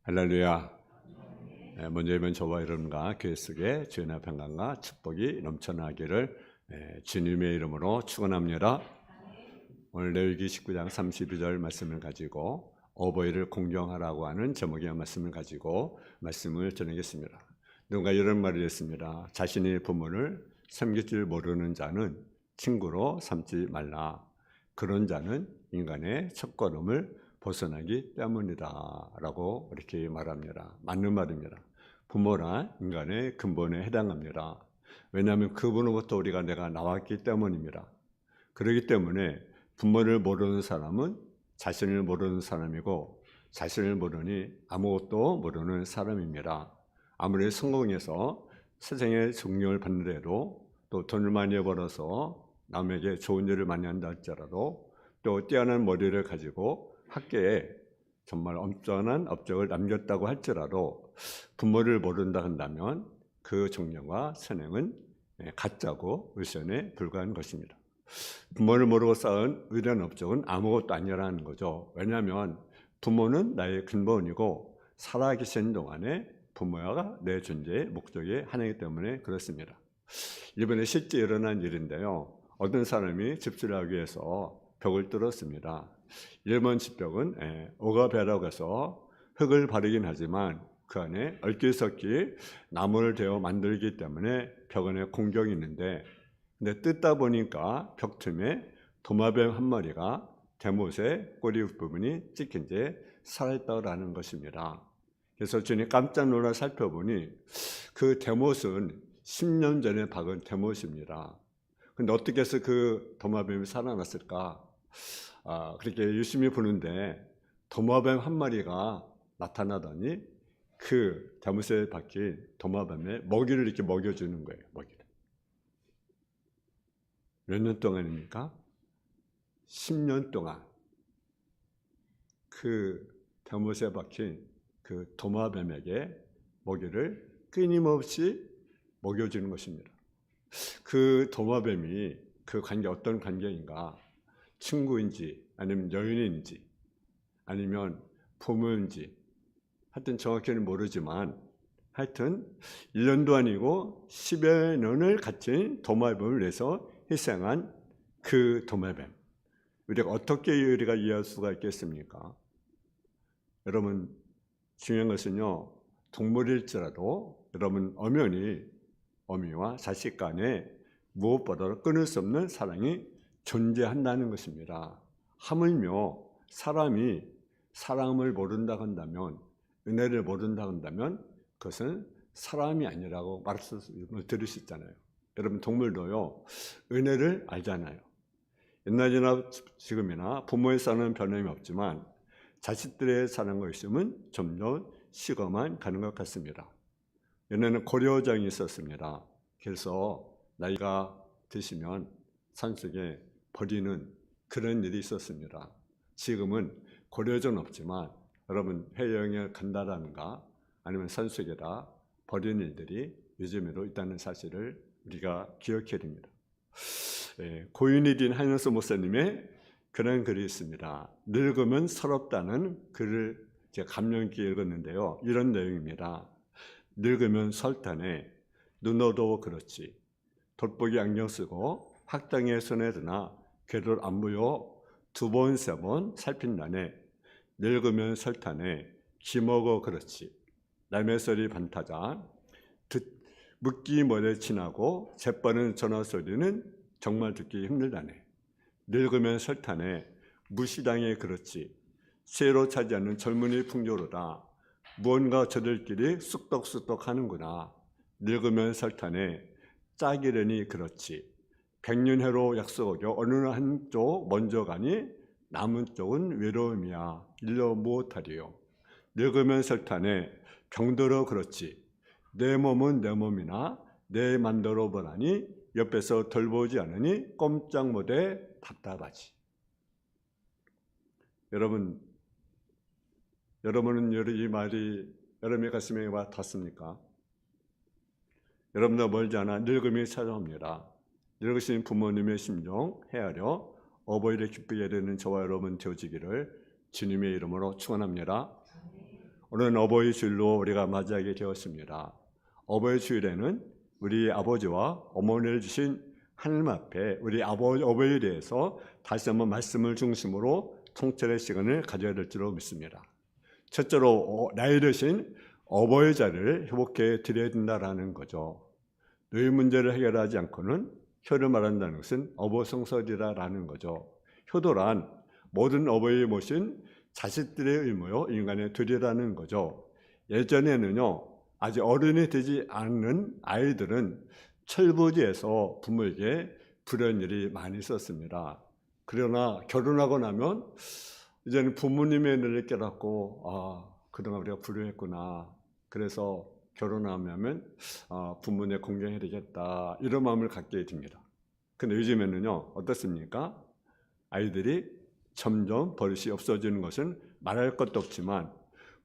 할렐루야. 먼저 이번 저와 여러분과 교회 속에 주의 평강과 축복이 넘쳐나기를 주님의 이름으로 축원합니다. 오늘 레위기 19장 32절 말씀을 가지고 어버이를 공경하라고 하는 제목의 말씀을 가지고 말씀을 전하겠습니다. 누군가 이런 말을 했습니다. 자신의 부모를 섬길 줄 모르는 자는 친구로 삼지 말라. 그런 자는 인간의 첫걸음을 벗어나기 때문이다 라고 이렇게 말합니다. 맞는 말입니다. 부모란 인간의 근본에 해당합니다. 왜냐하면 그분으로부터 내가 나왔기 때문입니다. 그렇기 때문에 부모를 모르는 사람은 자신을 모르는 사람이고, 자신을 모르니 아무것도 모르는 사람입니다. 아무리 성공해서 세상의 존경을 받는데도, 또 돈을 많이 벌어서 남에게 좋은 일을 많이 한다 할지라도, 또 뛰어난 머리를 가지고 학계에 정말 엄청난 업적을 남겼다고 할지라도 부모를 모른다 한다면 그 존경과 선행은 가짜고 의선에 불과한 것입니다. 부모를 모르고 쌓은 의대한 업적은 아무것도 아니라는 거죠. 왜냐하면 부모는 나의 근본이고 살아계신 동안에 부모가 내 존재의 목적의 하나이기 때문에 그렇습니다. 이번에 실제 일어난 일인데요. 어떤 사람이 집수를 하기 위해서 벽을 뚫었습니다. 일본 집벽은 오가베라고 해서 흙을 바르긴 하지만 그 안에 얼길석기 나무를 대어 만들기 때문에 벽 안에 공경이 있는데, 근데 뜯다 보니까 벽 틈에 도마뱀 한 마리가 대못의 꼬리 부분이 찍힌 채 살아있다라는 것입니다. 그래서 주님 깜짝 놀라 살펴보니 그 대못은 10년 전에 박은 대못입니다. 근데 어떻게 해서 그 도마뱀이 살아났을까? 그렇게 열심히 보는데 도마뱀 한 마리가 나타나더니 그 대못에 박힌 도마뱀에 먹이를 이렇게 먹여주는 거예요. 먹이를. 몇 년 동안입니까? 10년 동안 그 대못에 박힌 그 도마뱀에게 먹이를 끊임없이 먹여주는 것입니다. 그 도마뱀이 그 관계 어떤 관계인가? 친구인지 아니면 여인인지 아니면 부모인지 하여튼 정확히는 모르지만, 하여튼 1년도 아니고 10여 년을 갇힌 도마뱀을 위해서 희생한 그 도마뱀, 우리가 어떻게 이해할 수가 있겠습니까? 여러분, 중요한 것은요, 동물일지라도 여러분 엄연히 어미와 자식 간에 무엇보다도 끊을 수 없는 사랑이 존재한다는 것입니다. 하물며 사람이 사랑을 모른다 한다면, 은혜를 모른다 한다면 그것은 사람이 아니라고 말씀을 드릴 수 있잖아요. 여러분, 동물도요 은혜를 알잖아요. 옛날이나 지금이나 부모의 사랑은 변함이 없지만 자식들의 사랑과 있으면 점점 식어만 가는 것 같습니다. 옛날에는 고려정이 있었습니다. 그래서 나이가 드시면 산속에 버리는 그런 일이 있었습니다. 지금은 고려정 없지만 여러분 해외여행을 간다든가 아니면 산속에다 버리는 일들이 요즘에도 있다는 사실을 우리가 기억해야 됩니다. 고인일인 한영수 목사님의 그런 글이 있습니다. 늙으면 서럽다는 글을 제가 감명 깊게 읽었는데요. 이런 내용입니다. 늙으면 설탄해 눈어도 그렇지 돋보기 안경 쓰고 학당에 손에 드나 궤를 안 보여 2번 3번 살핀다네. 늙으면 설탄해 기먹어 그렇지 남의 소리 반타자 묻기 모래 지나고 재빠른 전화 소리는 정말 듣기 힘들다네. 늙으면 설탄해 무시당해 그렇지 쇠로 차지 않는 젊은이 풍조로다. 무언가 저들끼리 쑥덕쑥덕 하는구나. 늙으면 설탄해 짝이려니 그렇지 100년해로 약속 어겨 어느 한쪽 먼저 가니 남은 쪽은 외로움이야. 일러 무엇하리요. 늙으면 설탄해 병들어 그렇지 내 몸은 내 몸이나 내 맘대로 보라니 옆에서 돌보지 않으니 꼼짝 못해 답답하지. 여러분은 이 말이 여러분의 가슴에 와 닿습니까? 여러분도 멀지 않아 늙음이 찾아옵니다. 늙으신 부모님의 심정 헤아려 어버이를 기쁘게 되는 저와 여러분 되어지기를 주님의 이름으로 축원합니다. 오늘은 어버이 주일로 우리가 맞이하게 되었습니다. 어버이 주일에는 우리 아버지와 어머니를 주신 하나님 앞에 우리 어버이에 대해서 다시 한번 말씀을 중심으로 통찰의 시간을 가져야 될 줄로 믿습니다. 첫째로 나이 드신 어버이 자리를 회복해 드려야 된다라는 거죠. 노인 문제를 해결하지 않고는 효를 말한다는 것은 어버성설이라는 거죠. 효도란 모든 어버이 모신 자식들의 의무요 인간의 도리라는 거죠. 예전에는요 아직 어른이 되지 않는 아이들은 철부지에서 부모에게 불효한 일이 많이 있었습니다. 그러나 결혼하고 나면 이제는 부모님의 은혜를 깨닫고 그동안 우리가 불효했구나. 그래서 결혼하면 부모님 공경해야 되겠다. 이런 마음을 갖게 됩니다. 근데 요즘에는요 어떻습니까? 아이들이 점점 버릇이 없어지는 것은 말할 것도 없지만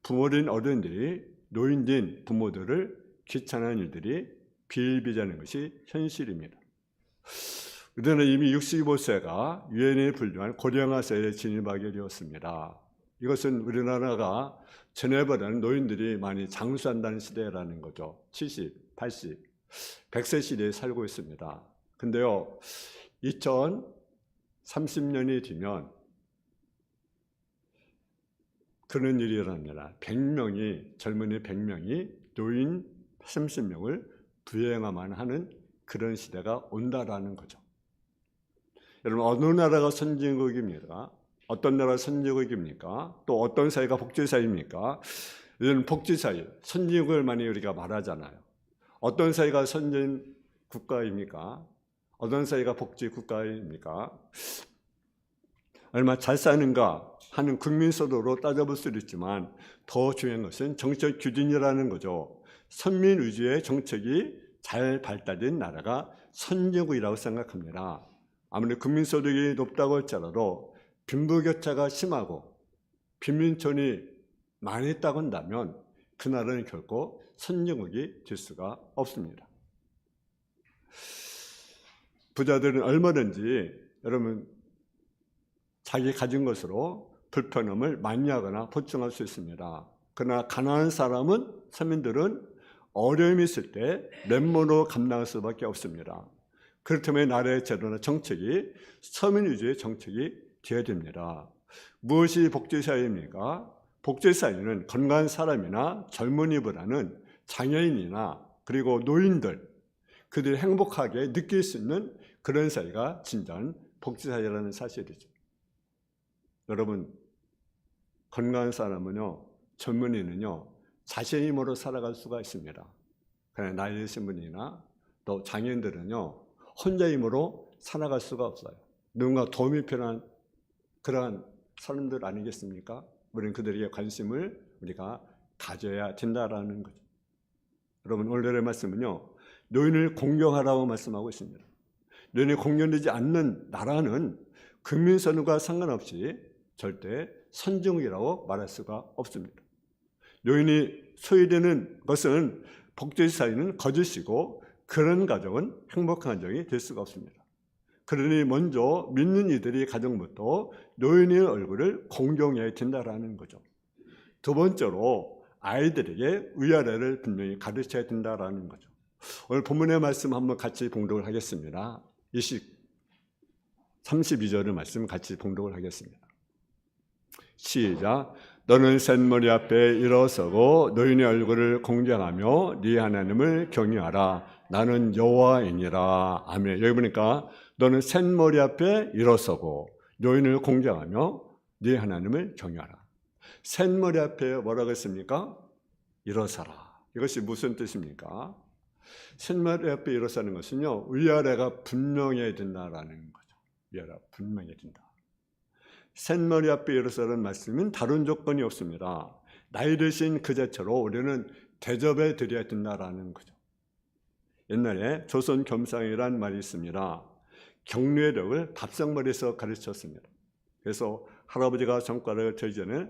부모된 어른들이 노인된 부모들을 귀찮은 일들이 비일비재하는 것이 현실입니다. 우리는 이미 65세가 유엔에 분류한 고령화 세대에 진입하게 되었습니다. 이것은 우리나라가 전에보다는 노인들이 많이 장수한다는 시대라는 거죠. 70, 80, 100세 시대에 살고 있습니다. 근데요 2030년이 되면 그런 일이 일어납니다. 100명이 젊은이 100명이 노인 30명을 부양만 하는 그런 시대가 온다라는 거죠. 여러분 어느 나라가 선진국입니까? 어떤 나라가 선진국입니까? 또 어떤 사회가 복지사회입니까? 이런 복지사회, 선진국을 많이 우리가 말하잖아요. 어떤 사회가 선진국가입니까? 어떤 사회가 복지국가입니까? 얼마나 잘 사는가 하는 국민소득으로 따져볼 수도 있지만 더 중요한 것은 정책 규진이라는 거죠. 선민 위주의 정책이 잘 발달된 나라가 선진국이라고 생각합니다. 아무리 국민소득이 높다고 할지라도 빈부격차가 심하고 빈민촌이 많이 있다고 한다면 그 나라는 결코 선진국이 될 수가 없습니다. 부자들은 얼마든지 여러분 자기 가진 것으로 불편함을 만회하거나 보충할 수 있습니다. 그러나 가난한 사람은 서민들은 어려움이 있을 때 맨몸으로 감당할 수밖에 없습니다. 그렇다면 나라의 제도나 정책이 서민 위주의 정책이 되어야 됩니다. 무엇이 복지사회입니까? 복지사회는 건강한 사람이나 젊은이보다는 장애인이나 그리고 노인들 그들이 행복하게 느낄 수 있는 그런 사회가 진정한 복지사회라는 사실이죠. 여러분 건강한 사람은요 젊은이는요 자신의 힘으로 살아갈 수가 있습니다. 그러나 나이 드신 분이나 또 장애인들은요 혼자 힘으로 살아갈 수가 없어요. 누군가 도움이 필요한 그러한 사람들 아니겠습니까? 우리는 그들에게 관심을 우리가 가져야 된다라는 거죠. 여러분 오늘의 말씀은요 노인을 공경하라고 말씀하고 있습니다. 노인이 공경되지 않는 나라는 국민선거와 상관없이 절대 선진국이라고 말할 수가 없습니다. 노인이 소외되는 것은 복지사회는 거짓이고 그런 가정은 행복한 가정이 될 수가 없습니다. 그러니 먼저 믿는 이들이 가정부터 노인의 얼굴을 공경해야 된다라는 거죠. 두 번째로 아이들에게 위아래를 분명히 가르쳐야 된다라는 거죠. 오늘 본문의 말씀 한번 같이 봉독을 하겠습니다. 32절의 말씀 같이 봉독을 하겠습니다. 시작. 너는 샘머리 앞에 일어서고 노인의 얼굴을 공경하며 네 하나님을 경외하라. 나는 여호와이니라. 아멘. 여기 보니까 너는 샘머리 앞에 일어서고 노인을 공경하며 네 하나님을 경외하라. 샘머리 앞에 뭐라고 했습니까? 일어서라. 이것이 무슨 뜻입니까? 샘머리 앞에 일어서는 것은요 위아래가 분명해야 된다라는 거죠. 위아래가 분명해야 된다. 샘머리 앞에 일어서는 말씀은 다른 조건이 없습니다. 나이 드신 그 자체로 우리는 대접해 드려야 된다라는 거죠. 옛날에 조선 겸상이라는 말이 있습니다. 경례력을 밥상머리에서 가르쳤습니다. 그래서 할아버지가 젓가락을 들기 전에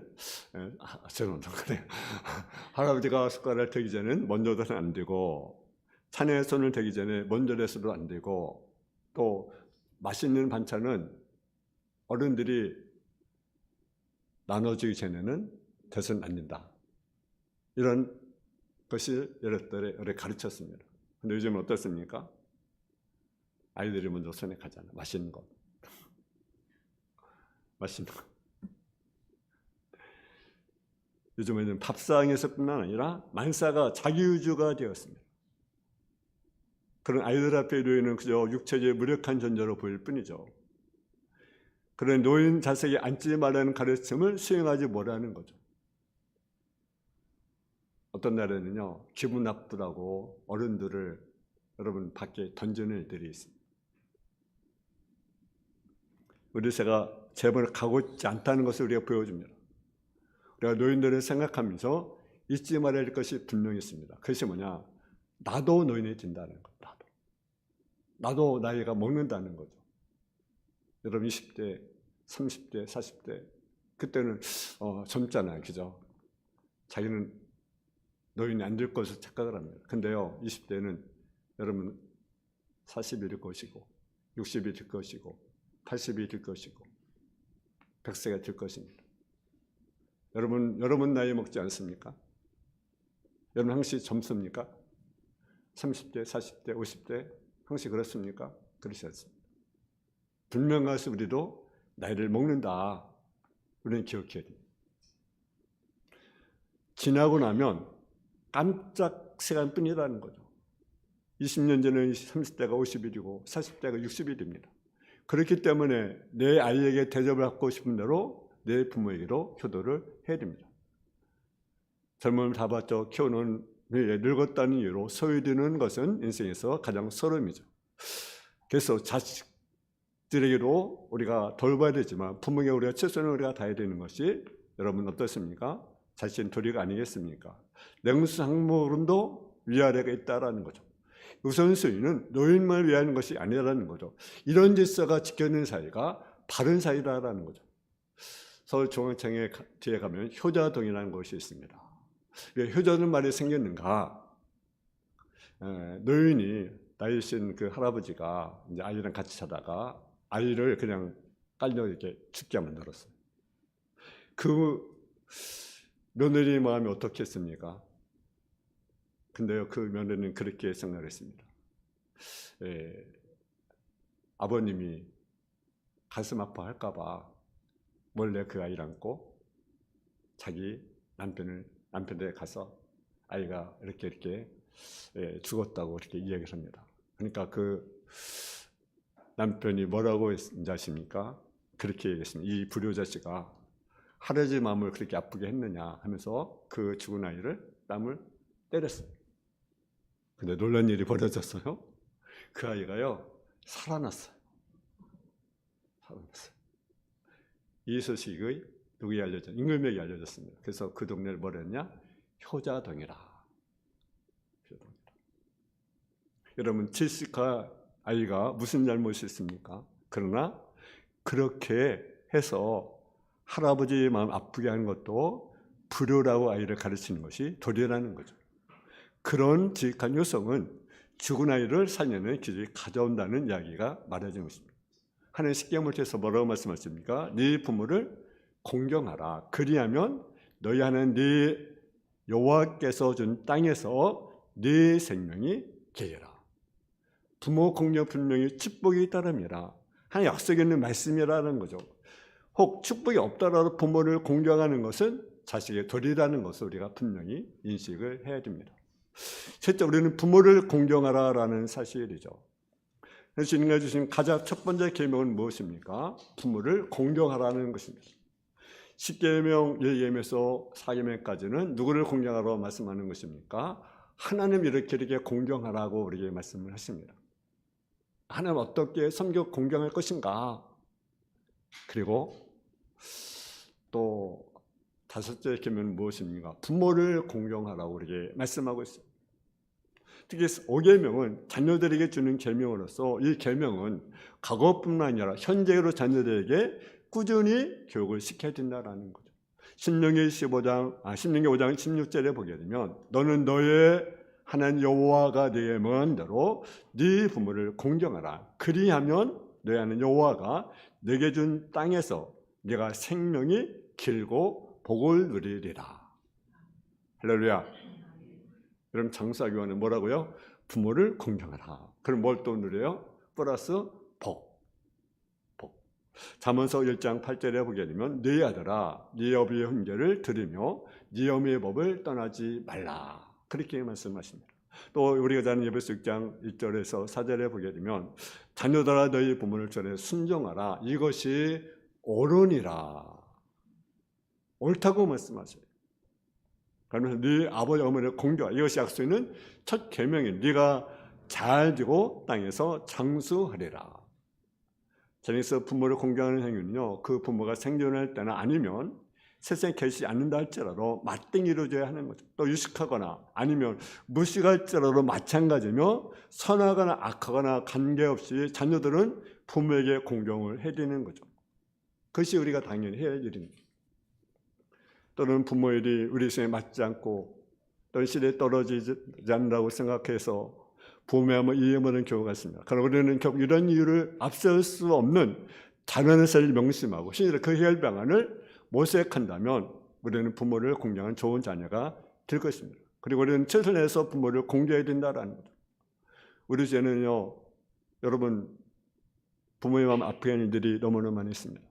할아버지가 숟가락을 들기 전에는 먼저 대서는 안 되고 찬에 손을 대기 전에 먼저 대서도 안 되고 또 맛있는 반찬은 어른들이 나눠주기 전에는 대서는 안 된다. 이런 것을 여러분들에 가르쳤습니다. 근데 요즘은 어떻습니까? 아이들이 먼저 손에 가잖아. 맛있는 거. 맛있는 거. 요즘에는 밥상에서뿐만 아니라 만사가 자기위주가 되었습니다. 그런 아이들 앞에 놓이는 그저 육체적인 무력한 존재로 보일 뿐이죠. 그런 노인 자석에 앉지 말라는 가르침을 수행하지 못하는 거죠. 어떤 날에는요, 기분 나쁘다고 어른들을 여러분 밖에 던지는 일들이 있습니다. 우리 새가 제발 가고 있지 않다는 것을 우리가 보여줍니다. 우리가 노인들을 생각하면서 잊지 말아야 할 것이 분명히 있습니다. 그것이 뭐냐? 나도 노인이 된다는 것. 나도 나이가 먹는다는 거죠. 여러분 20대, 30대, 40대 그때는 젊잖아요. 그죠? 자기는 노인이 안 될 것을 착각을 합니다. 근데요, 20대는 여러분 40이 될 것이고 60이 될 것이고 80이 될 것이고 100세가 될 것입니다. 여러분 나이 먹지 않습니까? 여러분 항시 젊습니까? 30대, 40대, 50대 항시 그렇습니까? 그렇지 않습니다. 분명하시 우리도 나이를 먹는다. 우리는 기억해야 됩니다. 지나고 나면 깜짝 시간뿐이라는 거죠. 20년 전에는 30대가 50일이고 40대가 60이 됩니다. 그렇기 때문에 내 아이에게 대접을 받고 싶은 대로 내 부모에게도 효도를 해야 됩니다. 젊음을 다 바쳐 키우는 늙었다는 이유로 소외되는 것은 인생에서 가장 서름이죠. 그래서 자식들에게도 우리가 돌봐야 되지만 부모에게 우리가 최선을 우리가 다해야 되는 것이 여러분 어떻습니까? 자신 도리가 아니겠습니까? 냉수상모론도 위아래가 있다라는 거죠. 우선순위는 노인만을 위하는 것이 아니라는 거죠. 이런 질서가 지켜지는 사이가 바른 사이다라는 거죠. 서울중앙청에 뒤에 가면 효자동이라는 곳이 있습니다. 왜 효자는 말이 생겼는가? 노인이 나이신 그 할아버지가 이제 아이랑 같이 자다가 아이를 그냥 깔려 이렇게 죽게 만들었어요. 그 며느리 마음이 어떻겠습니까? 근데요, 그 며느리는 그렇게 생각을 했습니다. 아버님이 가슴 아파할까봐 몰래 그 아이를 안고 자기 남편에 가서 아이가 이렇게 죽었다고 이렇게 이야기를 합니다. 그러니까 그 남편이 뭐라고 했는지 아십니까? 그렇게 얘기했습니다. 이 불효자씨가 할아버지 마음을 그렇게 아프게 했느냐 하면서 그 죽은 아이를 뺨을 때렸어요. 근데 놀란 일이 벌어졌어요. 그 아이가요 살아났어요. 이 소식이 누구에 알려졌냐? 임금에게 알려졌습니다. 그래서 그 동네를 뭐라 했냐? 효자동이라. 여러분 70가 아이가 무슨 잘못이 있습니까? 그러나 그렇게 해서 할아버지의 마음 아프게 하는 것도 불효라고 아이를 가르치는 것이 도리라는 거죠. 그런 지극한 요성은 죽은 아이를 살려내는 기적이 가져온다는 이야기가 말해진 것입니다. 하나님 십계명에서 뭐라고 말씀하십니까? 네 부모를 공경하라. 그리하면 너희 하나님 네 여호와께서 준 땅에서 네 생명이 계리라. 부모 공경 분명히 축복이 따릅니다. 하나님 약속에 있는 말씀이라는 거죠. 혹 축복이 없더라도 부모를 공경하는 것은 자식의 도리라는 것을 우리가 분명히 인식을 해야 됩니다. 실제 우리는 부모를 공경하라라는 사실이죠. 주님과 주신 가장 첫 번째 계명은 무엇입니까? 부모를 공경하라는 것입니다. 10계명, 1계명에서 4계명까지는 누구를 공경하라고 말씀하는 것입니까? 하나님 이렇게 공경하라고 우리에게 말씀을 하십니다. 하나님 어떻게 섬겨 공경할 것인가? 그리고 또 다섯째 계명은 무엇입니까? 부모를 공경하라고 우리에게 말씀하고 있습니다. 특히 5계명은 자녀들에게 주는 계명으로서 이 계명은 과거뿐만 아니라 현재로 자녀들에게 꾸준히 교육을 시켜야 된다는 거죠. 신명기 5장 16절에 보게 되면 너는 너의 하나님 여호와가 네게 명한 대로 네 부모를 공경하라. 그리하면 너의 하나님 여호와가 네게 준 땅에서 네가 생명이 길고 복을 누리리라. 할렐루야. 여러분 장수하기와는 뭐라고요? 부모를 공경하라. 그럼 뭘 또 누려요? 플러스 복. 잠언서 1장 8절에 보게 되면 네 아들아 네 어비의 훈계를 들으며 네 어미의 법을 떠나지 말라. 그렇게 말씀하십니다. 또 우리가 자는 에베소 6장 1절에서 4절에 보게 되면 자녀들아 너희 부모를 전에 순종하라. 이것이 옳으니라. 옳다고 말씀하셔요. 그러면서 네 아버지 어머니를 공경하라. 이것이 약속있는 첫 계명인 네가 잘 되고 땅에서 장수하리라. 자녀에서 부모를 공경하는 행위는요, 그 부모가 생존할 때나 아니면 세상에 계시지 않는다 할지라도 마땅히 이루어져야 하는 거죠. 또 유식하거나 아니면 무식할지라도 마찬가지며 선하거나 악하거나 관계없이 자녀들은 부모에게 공경을 해야 되는 거죠. 그것이 우리가 당연히 해야 할 일입니다. 또는 부모의 일이 우리 생에 맞지 않고 또는 시대에 떨어지지 않는다고 생각해서 부모의 이해하는 경우가 있습니다. 그러나 우리는 결국 이런 이유를 앞세울 수 없는 자면의 세를 명심하고 신일의 그 해결 방안을 모색한다면 우리는 부모를 공경하는 좋은 자녀가 될 것입니다. 그리고 우리는 최선을 다해서 부모를 공경해야 된다는 거죠. 우리 주에는요, 여러분 부모의 마음 아프게 하는 일들이 너무나 많이 있습니다.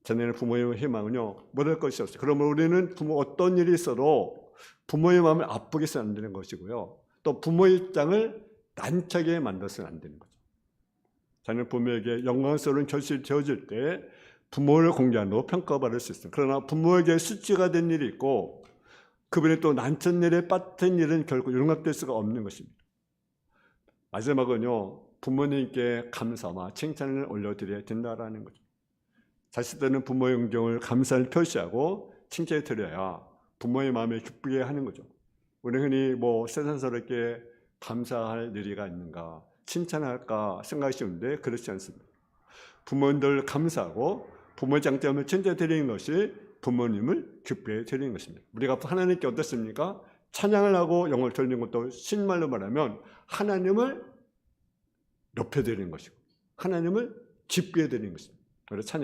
전에는 부모의 희망은요, 못할 것이 없어요. 그러면 우리는 부모 어떤 일이 있어도 부모의 마음을 아프게 해서는 안 되는 것이고요. 또 부모의 입장을 난처하게 만들어서는 안 되는 거죠. 자녀는 부모에게 영광스러운 결실이 되어질 때 부모를 공경한다고 평가받을 수 있습니다. 그러나 부모에게 수치가 된 일이 있고 그분이 또 난처한 일에 빠진 일은 결국 용납될 수가 없는 것입니다. 마지막은요, 부모님께 감사와 칭찬을 올려드려야 된다는 거죠. 자식들은 부모의 긍정을 감사를 표시하고 칭찬해 드려야 부모의 마음에 기쁘게 하는 거죠. 우리 흔히 세상스럽게 감사할 일이가 있는가, 칭찬할까 생각이 쉬운데 그렇지 않습니다. 부모님들 감사하고 부모의 장점을 칭찬해 드리는 것이 부모님을 기쁘게 드리는 것입니다. 우리가 하나님께 어떻습니까? 찬양을 하고 영을 돌리는 것도 신말로 말하면 하나님을 높여드리는 것이고 하나님을 기쁘게 드리는 것입니다. 그래서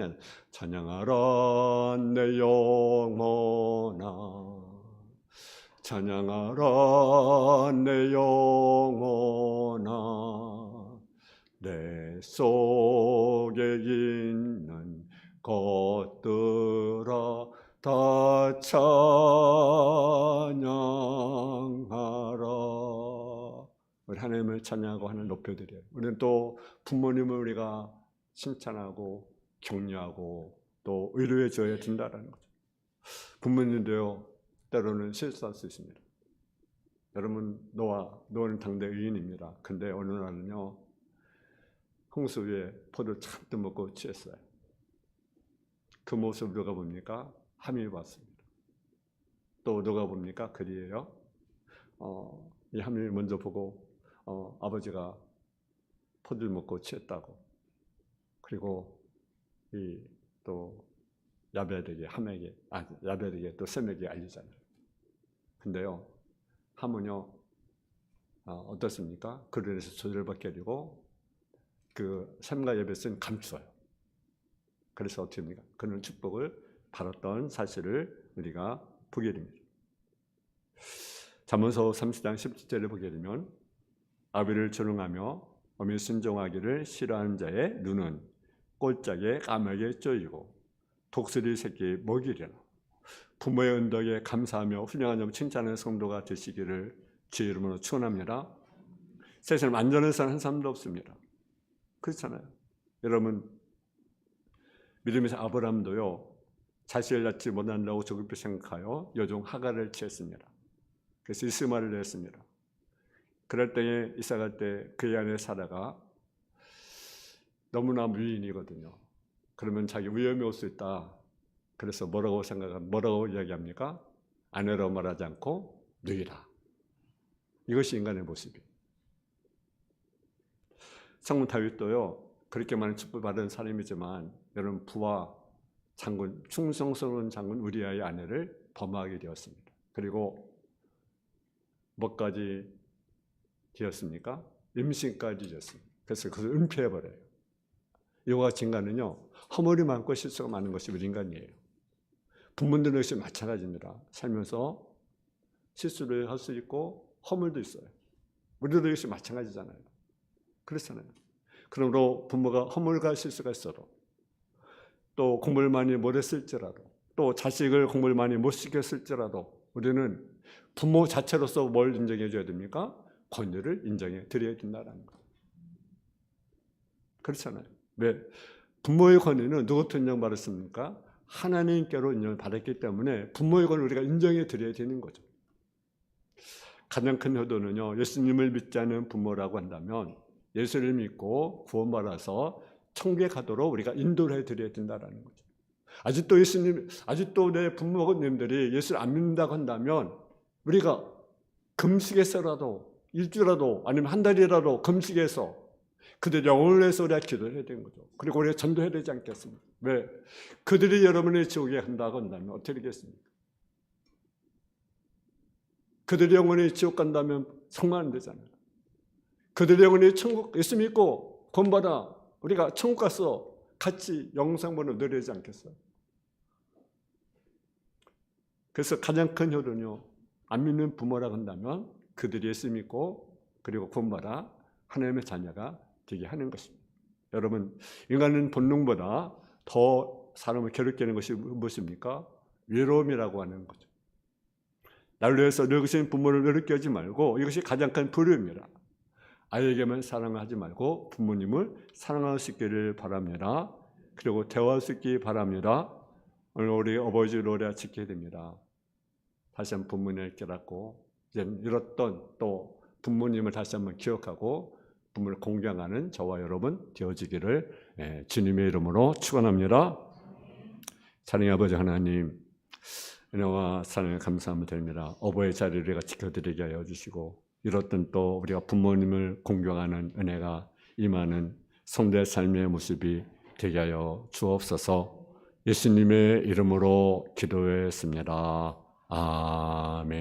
찬양하라 내 영혼아, 찬양하라 내 영혼아, 내 속에 있는 것들아 다 찬양하라. 우리 하나님을 찬양하고 하나님을 높여드려요. 우리는 또 부모님을 우리가 칭찬하고 격려하고 또 의료해 줘야 된다는 거죠. 부모님도요, 때로는 실수할 수 있습니다. 여러분, 노아는 당대 의인입니다. 근데 어느 날은요, 홍수 위에 포도를 잔뜩 먹고 취했어요. 그 모습을 누가 봅니까? 하민이 봤습니다. 또 누가 봅니까? 그리예요. 이 하민이 먼저 보고 아버지가 포도를 먹고 취했다고. 그리고 또 야벨에게 야벨에게 또 셈에게 알리잖아요. 근데요, 함은요, 어떻습니까? 그로 인해서 저주받게 되고 그 셈과 야벨은 감추어요. 그래서 어떻게 합니까? 그는 축복을 받았던 사실을 우리가 보게 됩니다. 잠언서 30장 17절을 보게 되면 아비를 조롱하며 어미 순종하기를 싫어하는 자의 눈은 꼴짝에 까마귀에 쪼이고 독수리 새끼에 먹이려나. 부모의 은덕에 감사하며 훌륭한 점 칭찬하는 성도가 되시기를 주의 이름으로 축원합니다. 세상에 안전한 사람 한 사람도 없습니다. 그렇잖아요. 여러분, 믿음의 아브라함도요, 자식을 낳지 못한다고 조급히 생각하여 여종 하갈을 취했습니다. 그래서 이스마엘을 낳았습니다. 그럴 때에 이삭할 때 그의 아내 사라가 너무나 무인이거든요. 그러면 자기 위험이 올 수 있다. 그래서 뭐라고 이야기합니까? 아내라고 말하지 않고 누이라. 이것이 인간의 모습이에요. 성문 다윗도요, 그렇게 많은 축복을 받은 사람이지만 여러분, 부하 장군, 충성스러운 장군 우리아의 아내를 범하게 되었습니다. 그리고 뭐까지 되었습니까? 임신까지 되었습니다. 그래서 그것을 은폐해버려요. 이와 같이 인간은요, 허물이 많고 실수가 많은 것이 우리 인간이에요. 부모들 역시 마찬가지입니다. 살면서 실수를 할 수 있고 허물도 있어요. 우리도 역시 마찬가지잖아요. 그렇잖아요. 그러므로 부모가 허물과 실수가 있어도, 또 공부를 많이 못했을지라도, 또 자식을 공부를 많이 못 시켰을지라도 우리는 부모 자체로서 뭘 인정해 줘야 됩니까? 권위를 인정해 드려야 된다는 거. 그렇잖아요. 왜? 부모의 권위는 누구부터 인정받았습니까? 하나님께로 인정받았기 때문에 부모의 권위를 우리가 인정해 드려야 되는 거죠. 가장 큰 효도는요, 예수님을 믿지 않은 부모라고 한다면 예수를 믿고 구원받아서 천국에 가도록 우리가 인도를 해드려야 된다는 거죠. 아직도 내 부모님들이 예수를 안 믿는다고 한다면 우리가 금식해서라도 일주라도 아니면 한 달이라도 금식해서 그들 영혼을 위해서 우리가 기도해야 되는 거죠. 그리고 우리가 전도해야 되지 않겠습니까? 왜? 그들이 여러분의 지옥에 간다고 한다면 어떻게 되겠습니까? 그들의 영혼이 지옥 간다면 정말 안 되잖아요. 그들의 영혼이 천국 예수 믿고 구원받아 우리가 천국 가서 같이 영생본을 누리지 않겠어요? 그래서 가장 큰 효도는요, 안 믿는 부모라고 한다면 그들이 예수 믿고 그리고 구원받아 하나님의 자녀가 되게 하는 것입니다. 여러분, 인간은 본능보다 더 사람을 괴롭게 하는 것이 무엇입니까? 외로움이라고 하는 거죠. 나를 위해서 늙으신 부모를 외롭게 하지 말고, 이것이 가장 큰 부름이라. 아이에게만 사랑하지 말고 부모님을 사랑할 수 있기를 바랍니다. 그리고 대화할 수 있기 바랍니다. 오늘 우리 어버이주를 우리가 지켜야 됩니다. 다시 한번 부모님을 깨닫고 이제 잃었던 또 부모님을 다시 한번 기억하고 부모를 공경하는 저와 여러분 되어지기를 주님의 이름으로 축원합니다. 사랑의 아버지 하나님, 은혜와 사랑에 감사함을 드립니다. 어버이 자리를 우리가 지켜드리게 하여 주시고 이렇던 또 우리가 부모님을 공경하는 은혜가 임하는 성도의 삶의 모습이 되게 하여 주옵소서. 예수님의 이름으로 기도했습니다. 아멘.